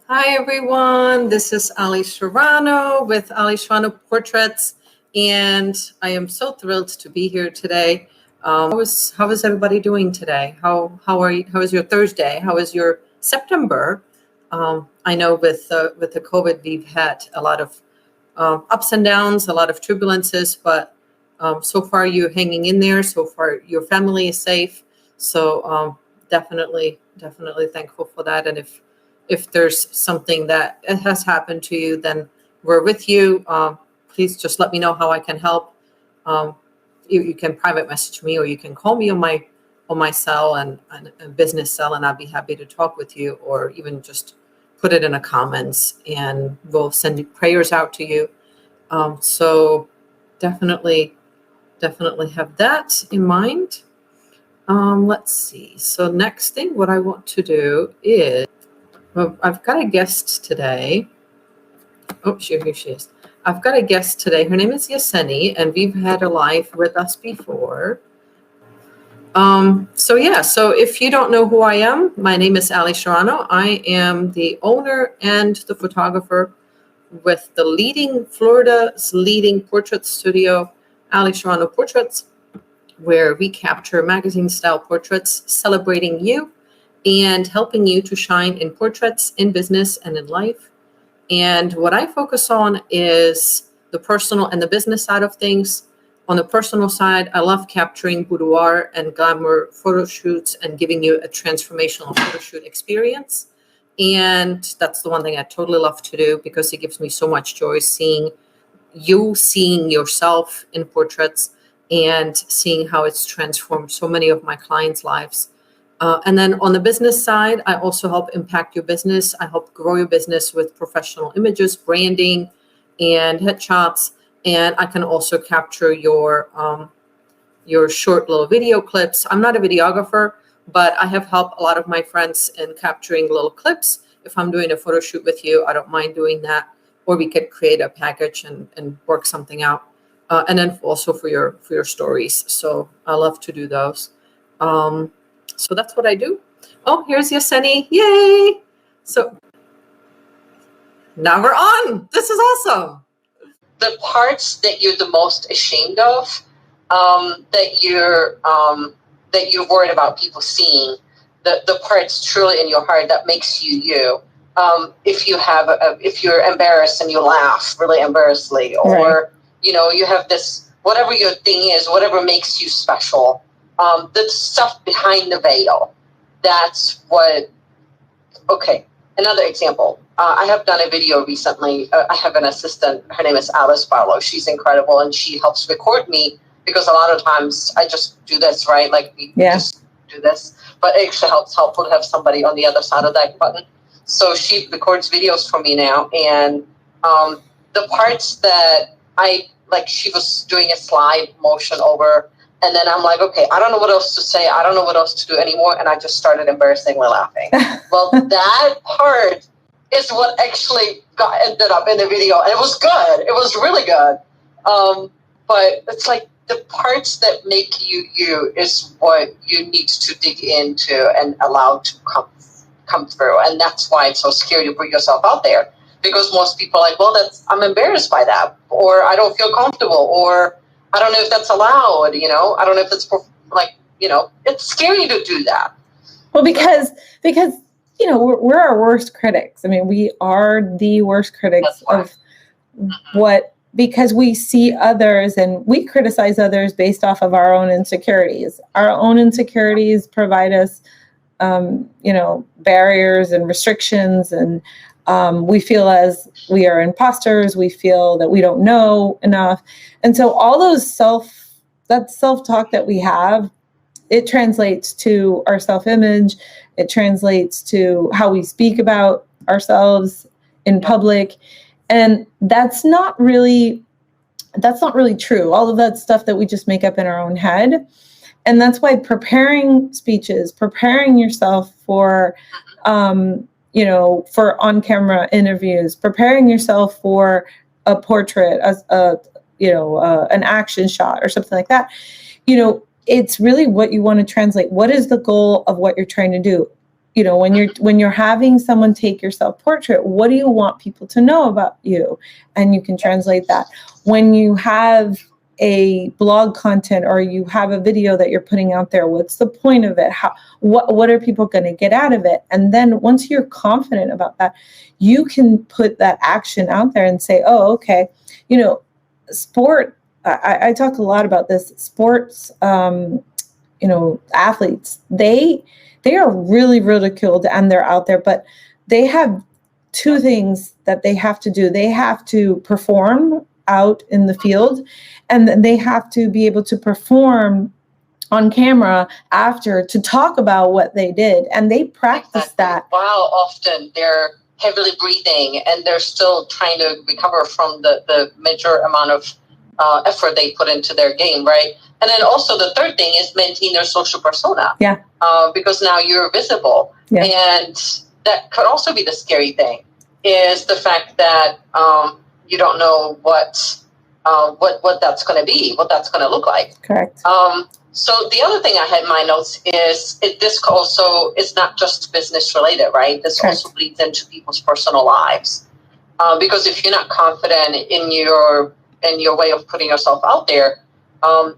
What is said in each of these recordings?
Hi, everyone. This is Allie Serrano with Allie Serrano Portraits, and I am so thrilled to be here today. How is everybody doing today? How are you? How is your Thursday? How is your September? I know with the COVID, we've had a lot of ups and downs, a lot of turbulences, but so far you're hanging in there. So far your family is safe. So definitely thankful for that. And if there's something that has happened to you, then we're with you. Please just let me know how I can help. Um, you can private message me, or you can call me on my cell and business cell, and I'll be happy to talk with you, or even just put it in the comments, and we'll send prayers out to you. So definitely have that in mind. Let's see. So next thing, what I want to do is, well, I've got a guest today. Oh, here she is. I've got a guest today. Her name is Yasenny, and we've had her live with us before. So if you don't know who I am, my name is Allie Serrano. I am the owner and the photographer with Florida's leading portrait studio, Allie Serrano Portraits, where we capture magazine-style portraits celebrating you and helping you to shine in portraits, in business, and in life. And what I focus on is the personal and the business side of things. On the personal side, I love capturing boudoir and glamour photo shoots and giving you a transformational photo shoot experience. And that's the one thing I totally love to do, because it gives me so much joy seeing yourself in portraits and seeing how it's transformed so many of my clients' lives. And then on the business side, I also help impact your business. I help grow your business with professional images, branding, and headshots. And I can also capture your short little video clips. I'm not a videographer, but I have helped a lot of my friends in capturing little clips. If I'm doing a photo shoot with you, I don't mind doing that. Or we could create a package and work something out. And then also for your stories. So I love to do those. So that's what I do. Oh, here's Yasenny. Yay! So now we're on. This is awesome. The parts that you're the most ashamed of, that you're worried about people seeing, the parts truly in your heart that makes you you. If you're embarrassed and you laugh really embarrassedly, or you have this, whatever your thing is, whatever makes you special. The stuff behind the veil. That's what. Okay, another example. I have done a video recently. I have an assistant. Her name is Allie Serrano. She's incredible, and she helps record me, because a lot of times I just do this, right? Like we just do this, but it actually helpful to have somebody on the other side of that button. So she records videos for me now, and the parts that I like, she was doing a slide motion over. And then I'm like, okay, I don't know what else to say. I don't know what else to do anymore. And I just started embarrassingly laughing. Well, that part is what actually ended up in the video. And it was good. It was really good. But it's like the parts that make you you is what you need to dig into and allow to come through. And that's why it's so scary to put yourself out there. Because most people are like, well, I'm embarrassed by that. Or I don't feel comfortable. Or I don't know if that's allowed, I don't know if it's it's scary to do that. Well, because we're our worst critics. I mean, we are the worst critics of because we see others and we criticize others based off of our own insecurities. Our own insecurities provide us, barriers and restrictions, and we feel as we are imposters. We feel that we don't know enough. And so all those self-talk that we have, it translates to our self-image. It translates to how we speak about ourselves in public. And that's not really true. All of that stuff that we just make up in our own head. And that's why preparing speeches, preparing yourself for on-camera interviews, preparing yourself for a portrait, an action shot or something like that, it's really what you want to translate. What is the goal of what you're trying to do? when you're having someone take your self-portrait, what do you want people to know about you? And you can translate that. When you have a blog content or you have a video that you're putting out there, what's the point of it? What are people going to get out of it? And then once you're confident about that, you can put that action out there and say, oh, okay, sport, I talk a lot about this, sports, athletes, they are really ridiculed and they're out there, but they have two things that they have to do. They have to perform out in the field, and then they have to be able to perform on camera after to talk about what they did. And they practice that. While often they're heavily breathing and they're still trying to recover from the major amount of effort they put into their game, right? And then also the third thing is maintain their social persona. Yeah. Because now you're visible. Yeah. And that could also be the scary thing, is the fact that you don't know what that's going to be, what that's going to look like. Correct. So the other thing I had in my notes is this also is not just business related, right? This Correct. Also bleeds into people's personal lives. Because if you're not confident in your way of putting yourself out there,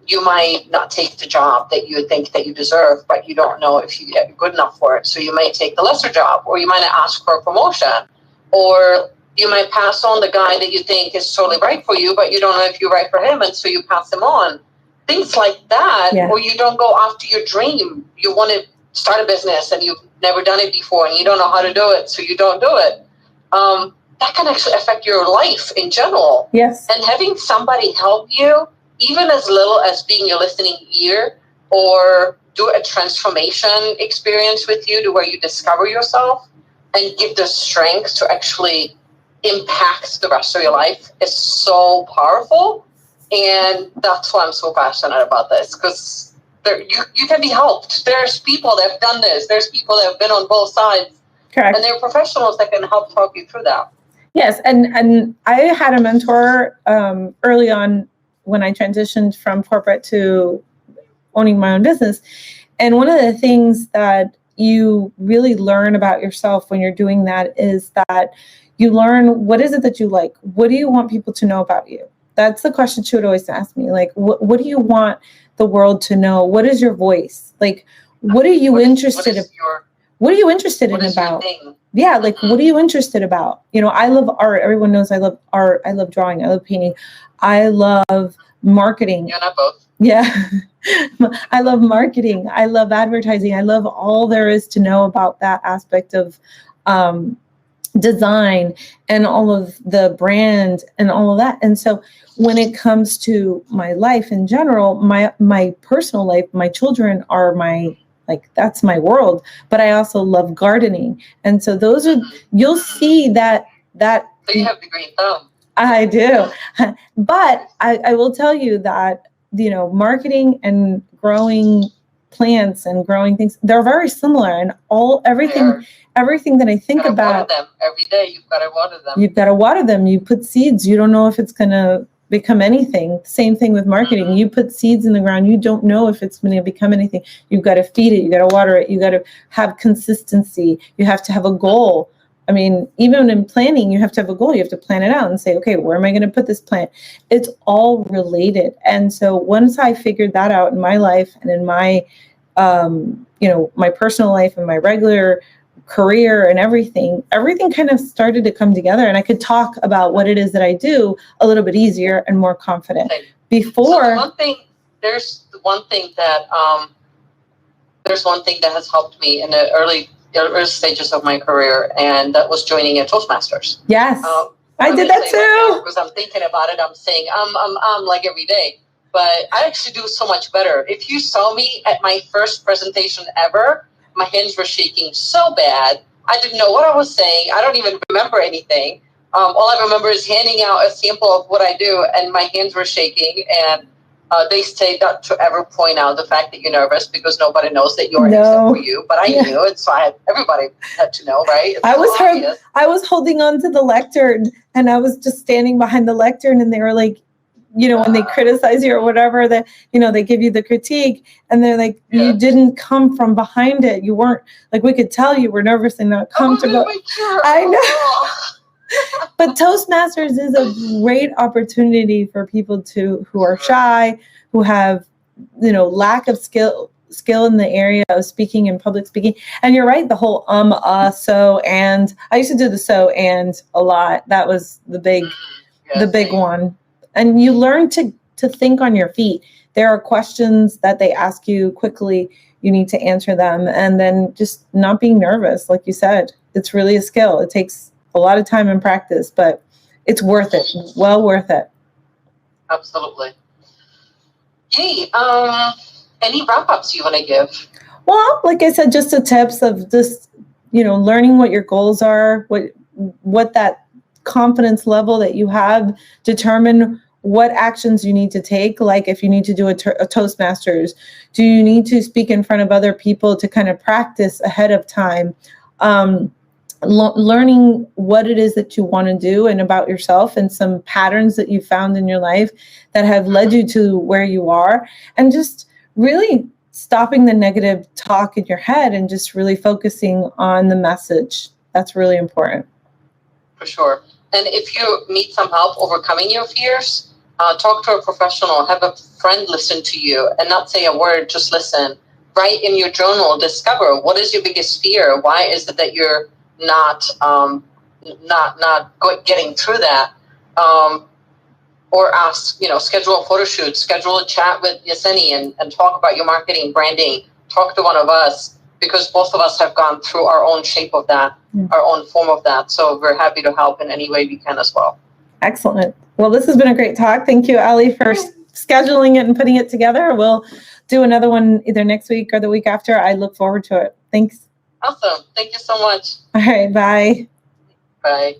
you might not take the job that you think that you deserve, but you don't know if you're good enough for it. So you might take the lesser job, or you might not ask for a promotion, or you might pass on the guy that you think is totally right for you, but you don't know if you're right for him, and so you pass him on. Things like that, yeah. Or you don't go after your dream. You want to start a business and you've never done it before and you don't know how to do it, so you don't do it. That can actually affect your life in general. Yes. And having somebody help you, even as little as being your listening ear, or do a transformation experience with you to where you discover yourself and give the strength to actually impact the rest of your life, is so powerful. And that's why I'm so passionate about this, because you can be helped. There's people that have done this. There's people that have been on both sides. Correct. And there are professionals that can help talk you through that. Yes, and I had a mentor early on when I transitioned from corporate to owning my own business. And one of the things that you really learn about yourself when you're doing that is that you learn, what is it that you like? What do you want people to know about you? That's the question she would always ask me. Like, what do you want the world to know? What is your voice? Like, what are you interested in? What are you interested in about? Yeah, like, what are you interested about? I love art. Everyone knows I love art. I love drawing. I love painting. I love marketing. You're not both. Yeah. I love marketing. I love advertising. I love all there is to know about that aspect of design and all of the brand and all of that. And so when it comes to my life in general, my personal life, my children are that's my world, but I also love gardening. And so those are, you'll see that. So you have the green thumb. I do. But I will tell you that, marketing and growing plants and growing things, they're very similar, and everything that I think about. Water them every day. You've got to water them. You've got to water them. You put seeds. You don't know if it's going to become anything. Same thing with marketing. Mm-hmm. You put seeds in the ground. You don't know if it's going to become anything. You've got to feed it. You got to water it. You got to have consistency. You have to have a goal. I mean, even in planning, you have to have a goal. You have to plan it out and say, okay, where am I going to put this plant? It's all related. And so once I figured that out in my life and in my, my personal life and my regular career and everything kind of started to come together, and I could talk about what it is that I do a little bit easier and more confident. Before, there's one thing that has helped me in the early stages of my career, and that was joining a Toastmasters. Yes, I did that too. Because I'm thinking about it, I'm saying I'm like every day, but I actually do so much better. If you saw me at my first presentation ever, my hands were shaking so bad. I didn't know what I was saying. I don't even remember anything. All I remember is handing out a sample of what I do, and my hands were shaking. And they say not to ever point out the fact that you're nervous, because nobody knows that you're except for you. But I knew it, so everybody had to know, right? I was holding on to the lectern, and I was just standing behind the lectern, and they were like, when they criticize you or whatever, that, they give you the critique and they're like, you didn't come from behind it. You weren't, like, we could tell you were nervous and not comfortable. I know. But Toastmasters is a great opportunity for people who are shy, who have, lack of skill in the area of speaking and public speaking. And you're right, the whole so, and I used to do the so and a lot. That was the big one. And you learn to think on your feet. There are questions that they ask you quickly. You need to answer them. And then just not being nervous, like you said. It's really a skill. It takes a lot of time and practice, but it's worth it. Well worth it. Absolutely. Hey, any wrap-ups you want to give? Well, like I said, just the tips of just, learning what your goals are, what that confidence level that you have, determine what actions you need to take. Like if you need to do a Toastmasters, do you need to speak in front of other people to kind of practice ahead of time? Learning what it is that you want to do and about yourself and some patterns that you found in your life that have led you to where you are, and just really stopping the negative talk in your head and just really focusing on the message. That's really important. For sure. And if you need some help overcoming your fears, talk to a professional, have a friend listen to you and not say a word, just listen. Write in your journal, discover what is your biggest fear? Why is it that you're not getting through that? Or ask, schedule a photo shoot, schedule a chat with Yasenny and talk about your marketing, branding. Talk to one of us, because both of us have gone through our own shape of that, our own form of that. So we're happy to help in any way we can as well. Excellent. Well, this has been a great talk. Thank you, Allie, for scheduling it and putting it together. We'll do another one either next week or the week after. I look forward to it. Thanks. Awesome. Thank you so much. All right. Bye. Bye.